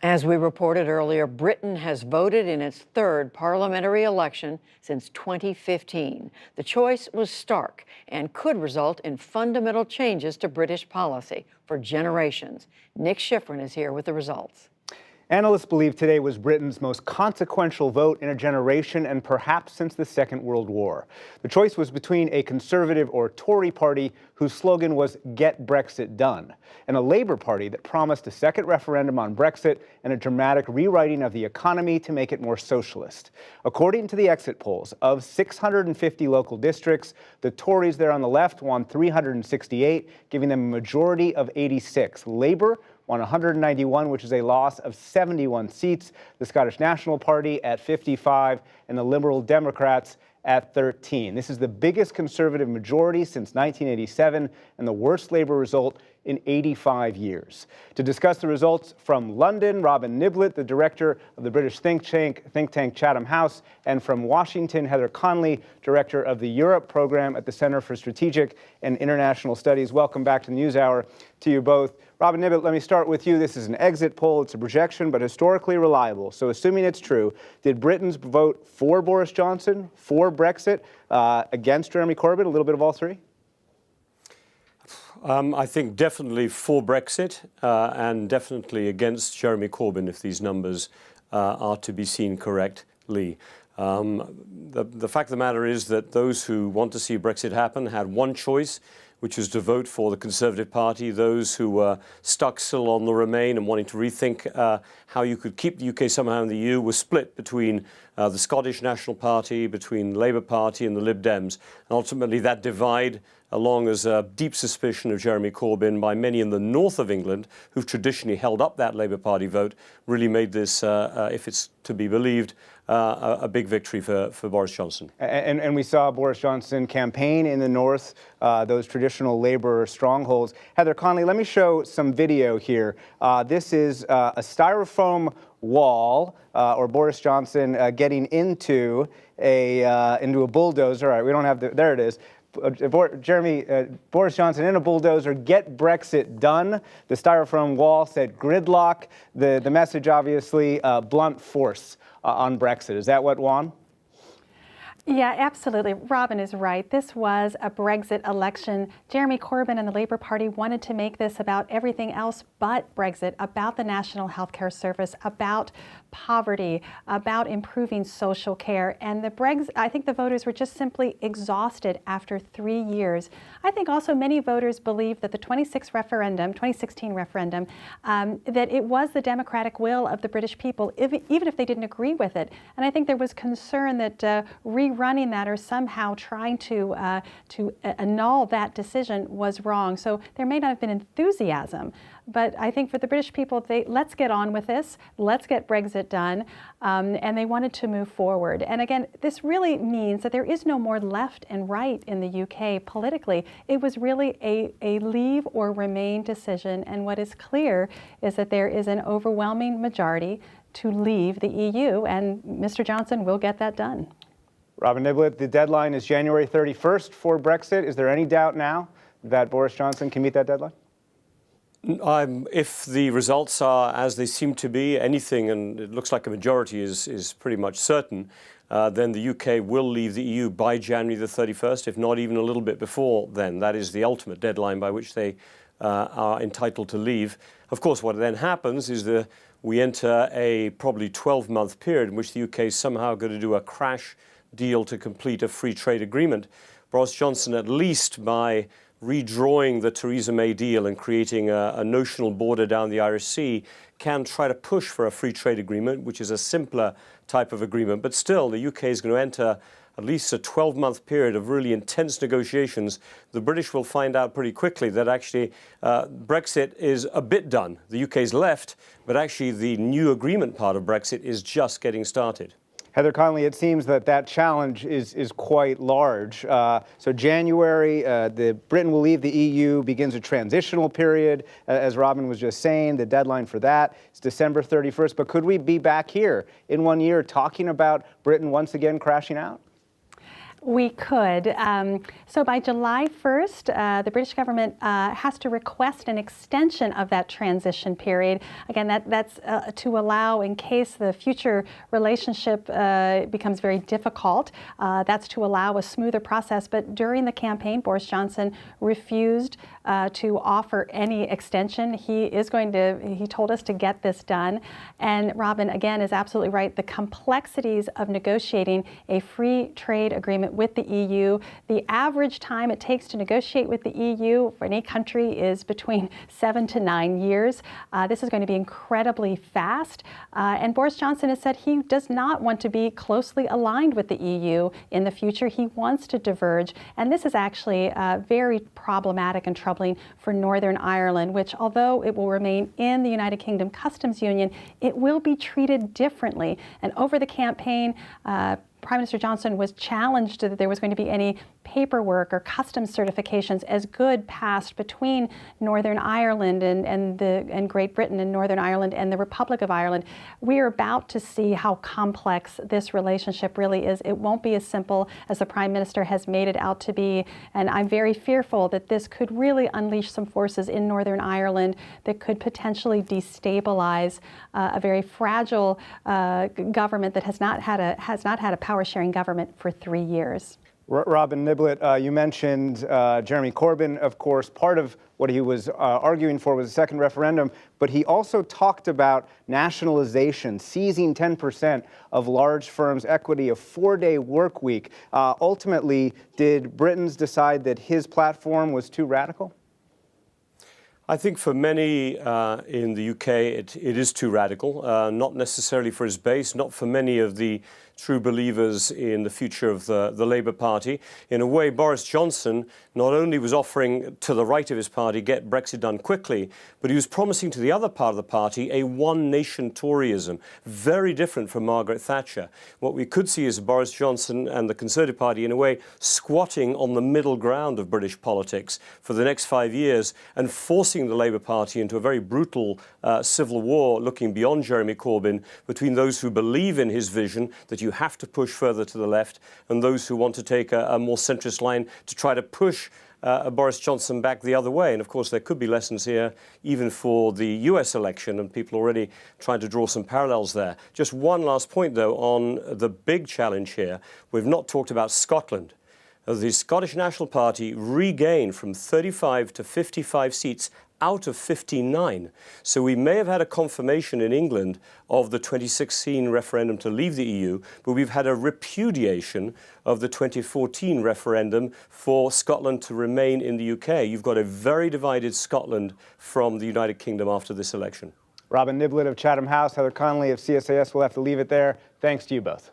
As we reported earlier, Britain has voted in its third parliamentary election since 2015. The choice was stark and could result in fundamental changes to British policy for generations. Nick Schifrin is here with the results. Analysts believe today was Britain's most consequential vote in a generation and perhaps since the Second World War. The choice was between a Conservative or Tory party whose slogan was "Get Brexit Done," and a Labour Party that promised a second referendum on Brexit and a dramatic rewriting of the economy to make it more socialist. According to the exit polls, of 650 local districts, the Tories there on the left won 368, giving them a majority of 86. Labour won 191, which is a loss of 71 seats, the Scottish National Party at 55, and the Liberal Democrats at 13. This is the biggest Conservative majority since 1987 and the worst Labour result in 85 years. To discuss the results from London, Robin Niblett, the director of the British think tank Chatham House, and from Washington, Heather Conley, director of the Europe program at the Center for Strategic and International Studies. Welcome back to the NewsHour to you both. Robin Niblett, let me start with you. This is an exit poll. It's a projection, but historically reliable. So assuming it's true, did Britons vote for Boris Johnson, for Brexit, against Jeremy Corbyn, a little bit of all three? I think definitely for Brexit and definitely against Jeremy Corbyn if these numbers are to be seen correctly. The fact of the matter is that those who want to see Brexit happen had one choice, which was to vote for the Conservative Party. Those who were stuck still on the Remain and wanting to rethink how you could keep the UK somehow in the EU were split between the Scottish National Party, between the Labour Party and the Lib Dems. And ultimately that divide, along as a deep suspicion of Jeremy Corbyn by many in the north of England who've traditionally held up that Labour Party vote, really made this, if it's to be believed, a big victory for Boris Johnson. And we saw Boris Johnson campaign in the north, those traditional Labour strongholds. Heather Conley, let me show some video here. This is a styrofoam wall, or Boris Johnson getting into a bulldozer. All right, we don't have there it is. Boris Johnson in a bulldozer, "Get Brexit Done." The styrofoam wall said gridlock. The message, obviously, blunt force on Brexit. Is that what won? Yeah, absolutely. Robin is right. This was a Brexit election. Jeremy Corbyn and the Labour Party wanted to make this about everything else but Brexit, about the National Healthcare Service, about poverty, about improving social care. And I think the voters were just simply exhausted after 3 years. I think also many voters believe that the 2016 referendum, that it was the democratic will of the British people, even if they didn't agree with it. And I think there was concern that rerunning that or somehow trying to annul that decision was wrong. So there may not have been enthusiasm, but I think for the British people, let's get on with this, let's get Brexit done, and they wanted to move forward. And again, this really means that there is no more left and right in the UK politically. It was really a leave or remain decision, and what is clear is that there is an overwhelming majority to leave the EU, and Mr. Johnson will get that done. Robin Niblett, the deadline is January 31st for Brexit. Is there any doubt now that Boris Johnson can meet that deadline? If the results are as they seem to be, anything, and it looks like a majority is pretty much certain, then the UK will leave the EU by January the 31st, if not even a little bit before then. That is the ultimate deadline by which they are entitled to leave. Of course, what then happens is that we enter a probably 12-month period in which the UK is somehow going to do a crash deal to complete a free trade agreement. Boris Johnson, at least by redrawing the Theresa May deal and creating a notional border down the Irish Sea, can try to push for a free trade agreement, which is a simpler type of agreement. But still, the UK is going to enter at least a 12-month period of really intense negotiations. The British will find out pretty quickly that actually Brexit is a bit done. The UK's left, but actually the new agreement part of Brexit is just getting started. Heather Conley, it seems that challenge is quite large. So January, Britain will leave the EU, begins a transitional period, as Robin was just saying. The deadline for that is December 31st. But could we be back here in 1 year talking about Britain once again crashing out? We could. So by July 1st, the British government has to request an extension of that transition period. Again, that's to allow, in case the future relationship becomes very difficult, that's to allow a smoother process. But during the campaign, Boris Johnson refused to offer any extension. He told us to get this done. And Robin, again, is absolutely right. The complexities of negotiating a free trade agreement with the EU. The average time it takes to negotiate with the EU for any country is between 7 to 9 years. This is going to be incredibly fast. And Boris Johnson has said he does not want to be closely aligned with the EU in the future. He wants to diverge. And this is actually very problematic and troubling for Northern Ireland, which, although it will remain in the United Kingdom Customs Union, it will be treated differently. And over the campaign, Prime Minister Johnson was challenged that there was going to be any paperwork or customs certifications as good passed between Northern Ireland and Great Britain and Northern Ireland and the Republic of Ireland. We are about to see how complex this relationship really is. It won't be as simple as the Prime Minister has made it out to be, and I'm very fearful that this could really unleash some forces in Northern Ireland that could potentially destabilize a very fragile government that has not had a power-sharing government for 3 years. Robin Niblett, you mentioned Jeremy Corbyn, of course. Part of what he was arguing for was a second referendum, but he also talked about nationalization, seizing 10% of large firms' equity, a 4-day work week. Ultimately, did Britons decide that his platform was too radical? I think for many in the UK, it is too radical, not necessarily for his base, not for many of the true believers in the future of the Labour Party. In a way, Boris Johnson not only was offering to the right of his party, get Brexit done quickly, but he was promising to the other part of the party a one-nation Toryism, very different from Margaret Thatcher. What we could see is Boris Johnson and the Conservative Party, in a way, squatting on the middle ground of British politics for the next 5 years and forcing the Labour Party into a very brutal civil war, looking beyond Jeremy Corbyn, between those who believe in his vision that you have to push further to the left and those who want to take a more centrist line to try to push Boris Johnson back the other way. And of course, there could be lessons here even for the US election, and people already trying to draw some parallels there. Just one last point, though, on the big challenge here. We've not talked about Scotland. The Scottish National Party regained from 35 to 55 seats out of 59. So we may have had a confirmation in England of the 2016 referendum to leave the EU, but we've had a repudiation of the 2014 referendum for Scotland to remain in the UK. You've got a very divided Scotland from the United Kingdom after this election. Robin Niblett of Chatham House, Heather Conley of CSIS. We'll have to leave it there. Thanks to you both.